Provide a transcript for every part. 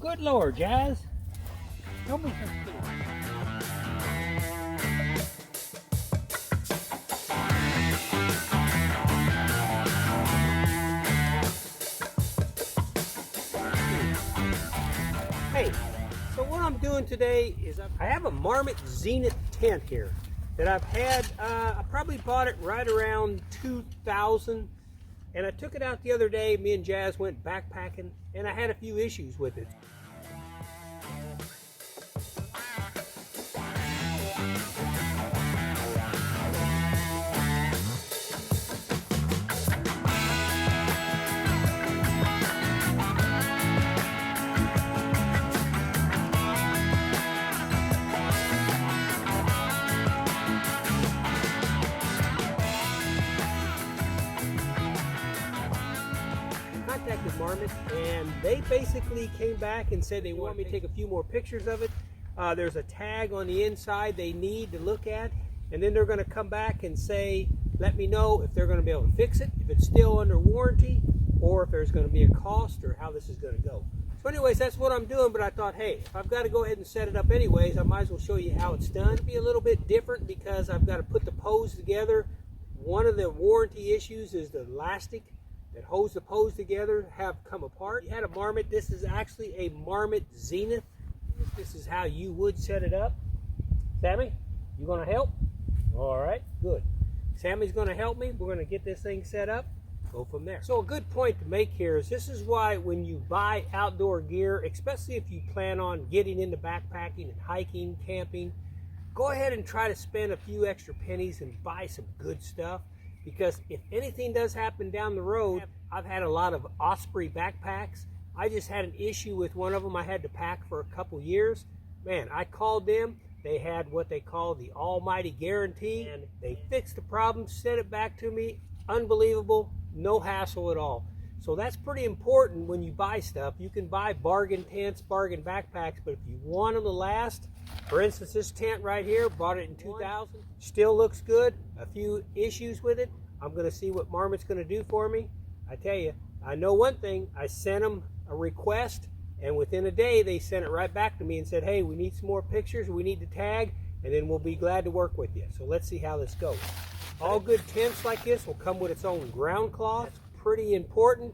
Good Lord, Jazz. Don't be so stupid. Hey, so what I'm doing today is I have a Marmot Zenith tent here that I've had, I probably bought it right around 2000, and I took it out the other day. Me and Jazz went backpacking, and I had a few issues with it. Contacted Marmot, and they basically came back and said they want me to take a few more pictures of it. There's a tag on the inside they need to look at, and then they're going to come back and say, let me know if they're going to be able to fix it, if it's still under warranty, or if there's going to be a cost, or how this is going to go. So anyways, that's what I'm doing, but I thought, hey, if I've got to go ahead and set it up anyways, I might as well show you how it's done. It'll be a little bit different because I've got to put the pose together. One of the warranty issues is the elastic that holds the pose together have come apart. You had a Marmot. This is actually a Marmot Zenith. This is how you would set it up. Sammy, you gonna help? All right, good. Sammy's gonna help me. We're gonna get this thing set up, go from there. So a good point to make here is this is why when you buy outdoor gear, especially if you plan on getting into backpacking and hiking, camping, go ahead and try to spend a few extra pennies and buy some good stuff. Because if anything does happen down the road, I've had a lot of Osprey backpacks. I just had an issue with one of them I had to pack for a couple years. Man, I called them. They had what they call the almighty guarantee, and they fixed the problem, sent it back to me. Unbelievable, no hassle at all. So that's pretty important when you buy stuff. You can buy bargain tents, bargain backpacks, but if you want them to last, for instance, this tent right here, bought it in 2000, still looks good. A few issues with it. I'm going to see what Marmot's going to do for me. I tell you, I know one thing. I sent them a request, and within a day, they sent it right back to me and said, hey, we need some more pictures. We need to tag, and then we'll be glad to work with you. So let's see how this goes. All good tents like this will come with its own ground cloth. That's pretty important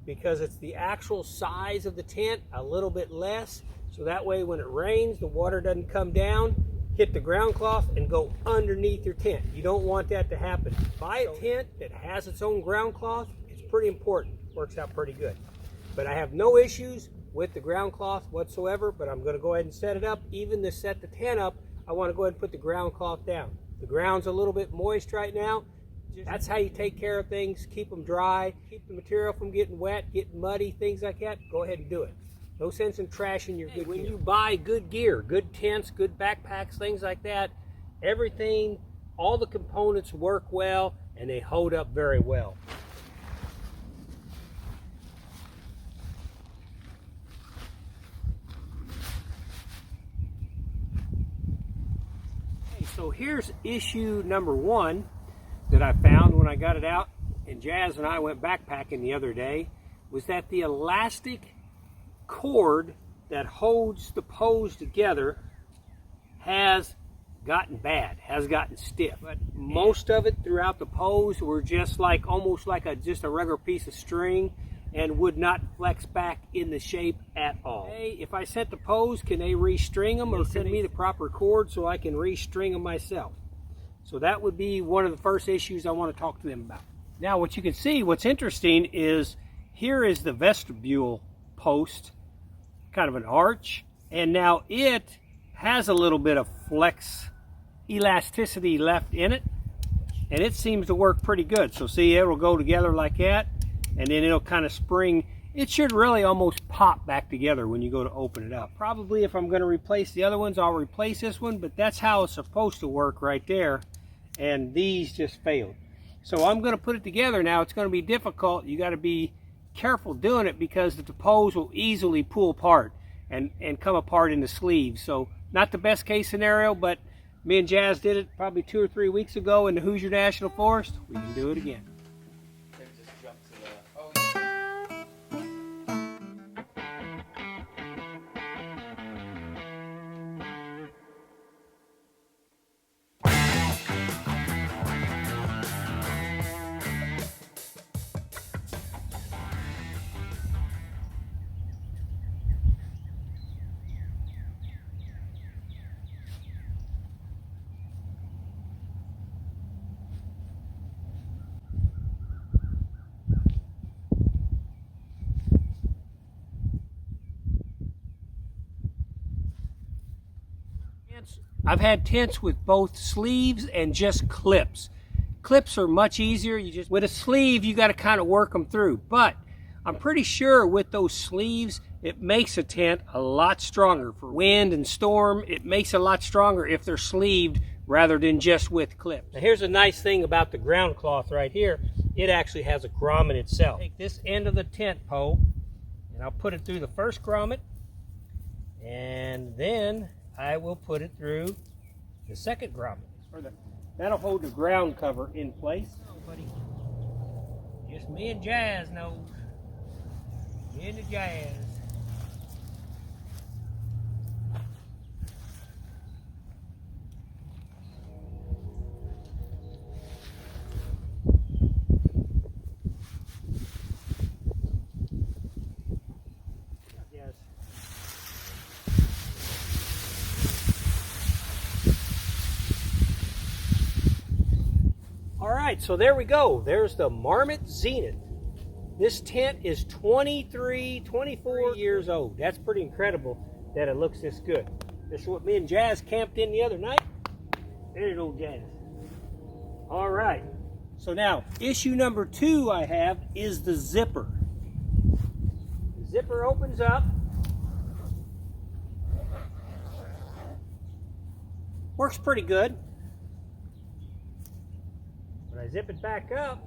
because it's the actual size of the tent, a little bit less. So that way when it rains, the water doesn't come down, hit the ground cloth, and go underneath your tent. You don't want that to happen. Buy a tent that has its own ground cloth. It's pretty important. Works out pretty good. But I have no issues with the ground cloth whatsoever, but I'm going to go ahead and set it up. Even to set the tent up, I want to go ahead and put the ground cloth down. The ground's a little bit moist right now. That's how you take care of things. Keep them dry. Keep the material from getting wet, getting muddy, things like that. Go ahead and do it. No sense in trashing your good gear. When you buy good gear, good tents, good backpacks, things like that, everything, all the components work well and they hold up very well. Okay, so here's issue number one that I found when I got it out, and Jazz and I went backpacking the other day, was that the elastic cord that holds the pose together has gotten bad, has gotten stiff. But most of it throughout the pose were just like almost like just a regular piece of string and would not flex back in the shape at all. Hey, if I sent the pose, can they restring them or send me the proper cord so I can restring them myself? So that would be one of the first issues I want to talk to them about. Now what you can see, what's interesting is here is the vestibule post, kind of an arch, and now it has a little bit of flex elasticity left in it, and it seems to work pretty good. So see, it will go together like that, and then it'll kind of spring. It should really almost pop back together when you go to open it up. Probably if I'm going to replace the other ones, I'll replace this one, but that's how it's supposed to work right there, and these just failed. So I'm going to put it together now. It's going to be difficult. You got to be careful doing it because the pose will easily pull apart and come apart in the sleeves. So not the best case scenario, but me and Jazz did it probably 2 or 3 weeks ago in the Hoosier National Forest. We can do it again. I've had tents with both sleeves and just clips. Clips are much easier. With a sleeve, you got to kind of work them through. But I'm pretty sure with those sleeves, it makes a tent a lot stronger for wind and storm. It makes it a lot stronger if they're sleeved rather than just with clips. Now here's a nice thing about the ground cloth right here. It actually has a grommet itself. Take this end of the tent pole and I'll put it through the first grommet, and then I will put it through the second grommet. That'll hold the ground cover in place. Oh, buddy. Just me and Jazz knows. Me and the Jazz. All right, so there we go. There's the Marmot Zenith. This tent is 24 years old. That's pretty incredible that it looks this good. This is what me and Jazz camped in the other night. There's old Jazz. All right, so now issue number 2 I have is the zipper. The zipper opens up. Works pretty good. When I zip it back up,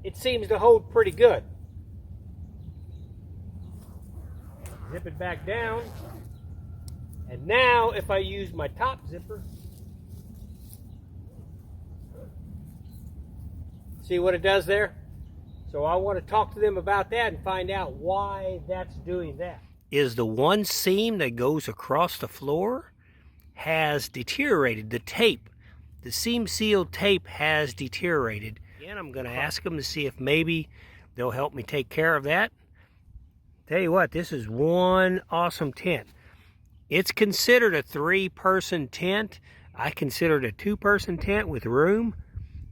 it seems to hold pretty good. Zip it back down, and now if I use my top zipper, see what it does there? So I want to talk to them about that and find out why that's doing that. Is the one seam that goes across the floor has deteriorated. The tape, the seam sealed tape has deteriorated. Again, I'm going to ask them to see if maybe they'll help me take care of that. Tell you what, this is one awesome tent. It's considered a 3-person tent. I consider it a 2-person tent with room,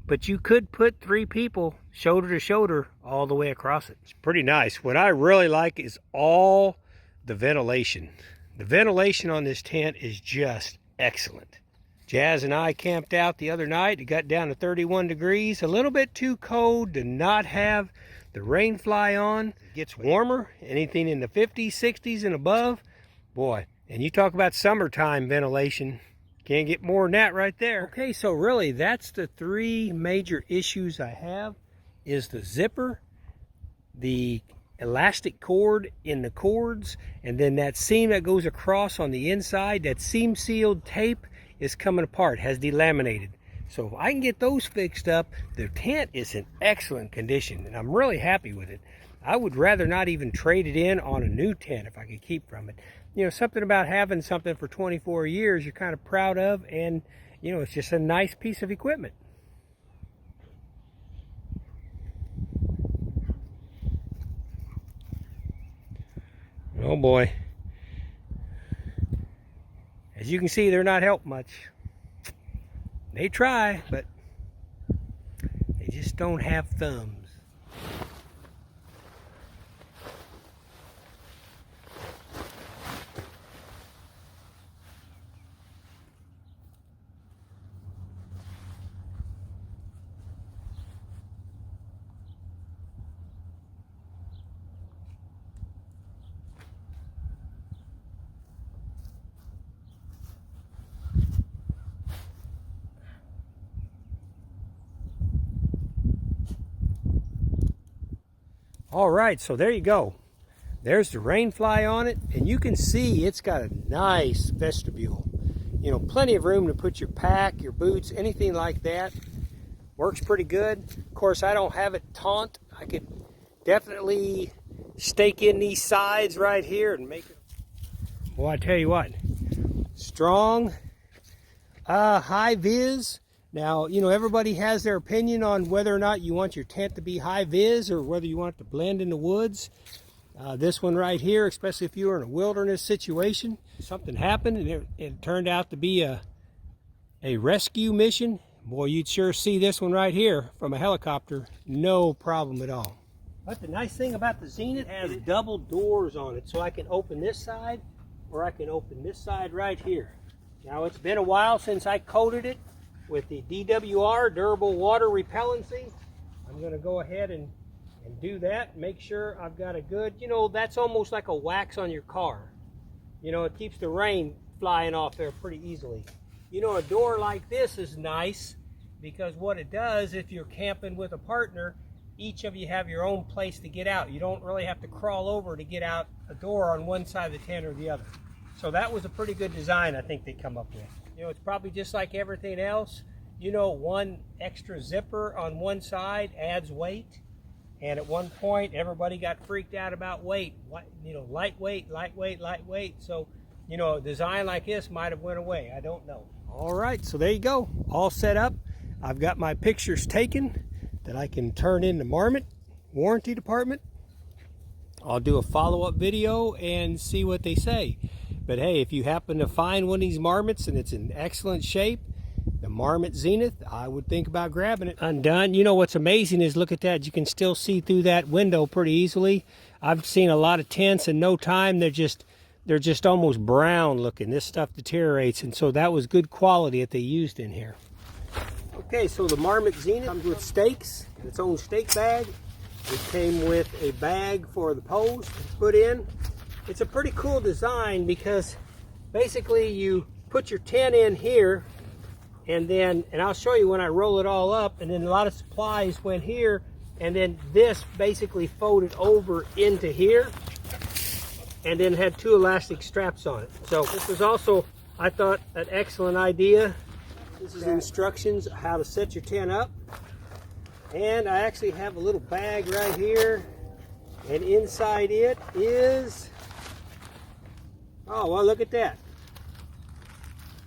but you could put 3 people shoulder to shoulder all the way across it. It's pretty nice. What I really like is all the ventilation. The ventilation on this tent is just excellent. Jazz and I camped out the other night. It got down to 31 degrees. A little bit too cold to not have the rain fly on. It gets warmer, anything in the 50s, 60s and above. Boy, and you talk about summertime ventilation. Can't get more than that right there. Okay, so really that's the 3 major issues I have. Is the zipper, the elastic cord in the cords, and then that seam that goes across on the inside. That seam sealed tape is coming apart, has delaminated. So if I can get those fixed up, the tent is in excellent condition and I'm really happy with it. I would rather not even trade it in on a new tent if I could keep from it. You know, something about having something for 24 years you're kind of proud of, and you know, it's just a nice piece of equipment. Oh boy. As you can see, they're not helped much. They try, but they just don't have thumbs. All right, so there you go. There's the rain fly on it, and you can see it's got a nice vestibule. You know, plenty of room to put your pack, your boots, anything like that. Works pretty good. Of course, I don't have it taut. I could definitely stake in these sides right here and make it. Well, I tell you what, strong, high vis. Now, you know, everybody has their opinion on whether or not you want your tent to be high vis or whether you want it to blend in the woods. This one right here, especially if you were in a wilderness situation, something happened and it turned out to be a rescue mission. Boy, you'd sure see this one right here from a helicopter, no problem at all. But the nice thing about the Zenith has double doors on it, so I can open this side or I can open this side right here. Now it's been a while since I coated it with the DWR, durable water repellency. I'm going to go ahead and do that. Make sure I've got a good, you know, that's almost like a wax on your car. You know, it keeps the rain flying off there pretty easily. You know, a door like this is nice because what it does, if you're camping with a partner, each of you have your own place to get out. You don't really have to crawl over to get out a door on one side of the tent or the other. So that was a pretty good design I think they come up with. You know, it's probably just like everything else. You know, one extra zipper on one side adds weight. And at one point, everybody got freaked out about weight. You know, lightweight, lightweight, lightweight. So, you know, a design like this might have went away. I don't know. All right, so there you go. All set up. I've got my pictures taken that I can turn into Marmot warranty department. I'll do a follow-up video and see what they say. But hey, if you happen to find one of these Marmots and it's in excellent shape, the Marmot Zenith, I would think about grabbing it. Undone. You know what's amazing is, look at that. You can still see through that window pretty easily. I've seen a lot of tents in no time. They're just almost brown looking. This stuff deteriorates, and so that was good quality that they used in here. Okay, so the Marmot Zenith comes with stakes, its own stake bag. It came with a bag for the poles to put in. It's a pretty cool design because basically you put your tent in here, and I'll show you when I roll it all up, and then a lot of supplies went here, and then this basically folded over into here, and then had two elastic straps on it. So this was also, I thought, an excellent idea. This is instructions how to set your tent up. And I actually have a little bag right here, and inside it is, oh, well, look at that.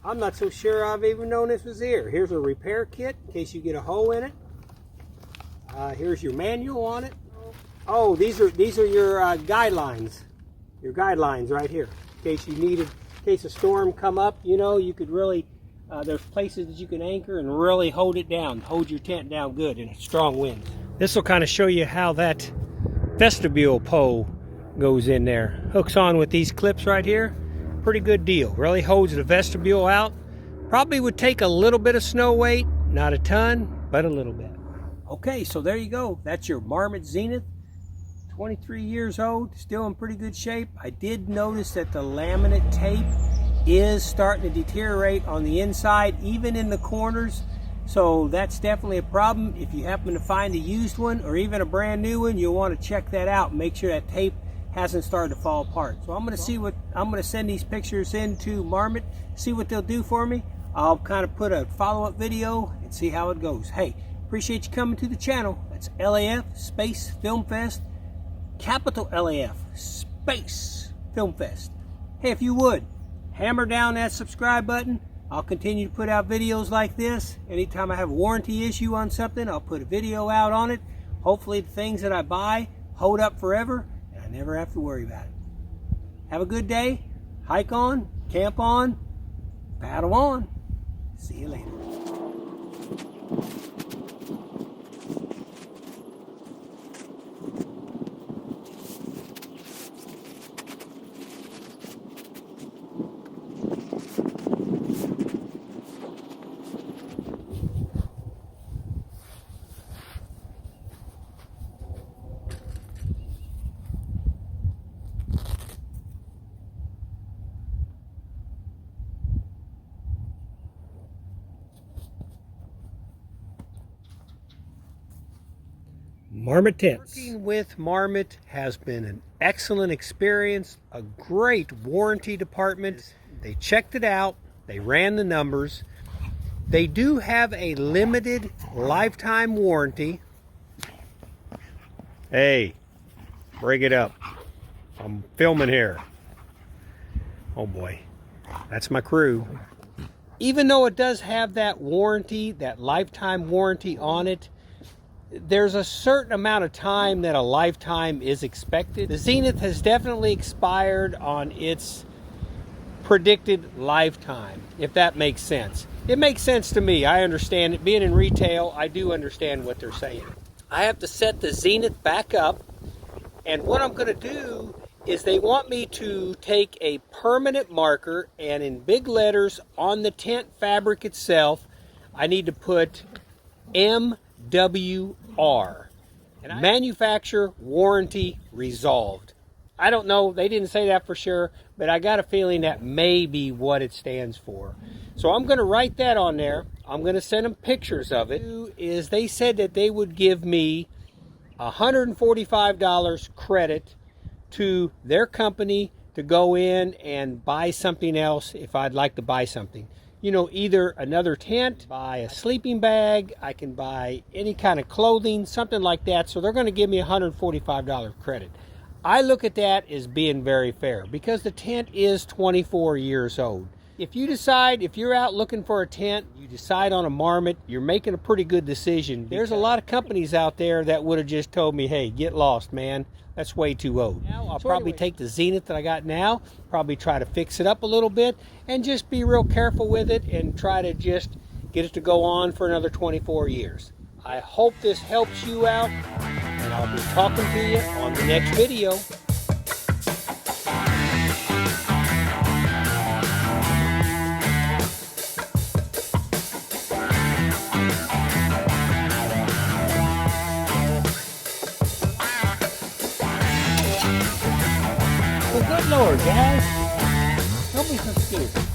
I'm not so sure I've even known this was here. Here's a repair kit in case you get a hole in it. Here's your manual on it. Oh, these are your guidelines. Your guidelines right here. In case you needed, in case a storm come up, you know, you could really, there's places that you can anchor and really hold it down. Hold your tent down good in strong winds. This will kind of show you how that vestibule pole goes in there. Hooks on with these clips right here. Pretty good deal. Really holds the vestibule out. Probably would take a little bit of snow weight. Not a ton, but a little bit. Okay, so there you go. That's your Marmot Zenith. 23 years old, still in pretty good shape. I did notice that the laminate tape is starting to deteriorate on the inside, even in the corners. So that's definitely a problem. If you happen to find a used one or even a brand new one, you'll want to check that out. Make sure that tape hasn't started to fall apart. So I'm going to send these pictures into Marmot, see what they'll do for me. I'll kind of put a follow-up video and see how it goes. Hey, appreciate you coming to the channel. That's LAF Space Film Fest, capital LAF Space Film Fest. Hey, if you would, hammer down that subscribe button. I'll continue to put out videos like this. Anytime I have a warranty issue on something, I'll put a video out on it. Hopefully the things that I buy hold up forever, never have to worry about it. Have a good day. Hike on, camp on, paddle on. See you later. Marmot tents. Working with Marmot has been an excellent experience, a great warranty department. They checked it out, they ran the numbers. They do have a limited lifetime warranty. Hey, break it up. I'm filming here. Oh boy, that's my crew. Even though it does have that warranty, that lifetime warranty on it, there's a certain amount of time that a lifetime is expected. The Zenith has definitely expired on its predicted lifetime, if that makes sense. It makes sense to me. I understand it. Being in retail, I do understand what they're saying. I have to set the Zenith back up, and what I'm going to do is they want me to take a permanent marker and in big letters on the tent fabric itself, I need to put MWR. And manufacturer warranty resolved. I don't know, they didn't say that for sure, but I got a feeling that may be what it stands for. So I'm going to write that on there. I'm going to send them pictures of it. Is they said that they would give me $145 credit to their company to go in and buy something else if I'd like to buy something. You know, either another tent, buy a sleeping bag, I can buy any kind of clothing, something like that. So they're going to give me $145 credit. I look at that as being very fair because the tent is 24 years old. If you decide, if you're out looking for a tent, you decide on a Marmot, you're making a pretty good decision. There's a lot of companies out there that would have just told me, hey, get lost, man. That's way too old. Now I'll probably take the Zenith that I got now, probably try to fix it up a little bit and just be real careful with it and try to just get it to go on for another 24 years. I hope this helps you out, and I'll be talking to you on the next video. Well, good Lord, guys. Don't be so scared.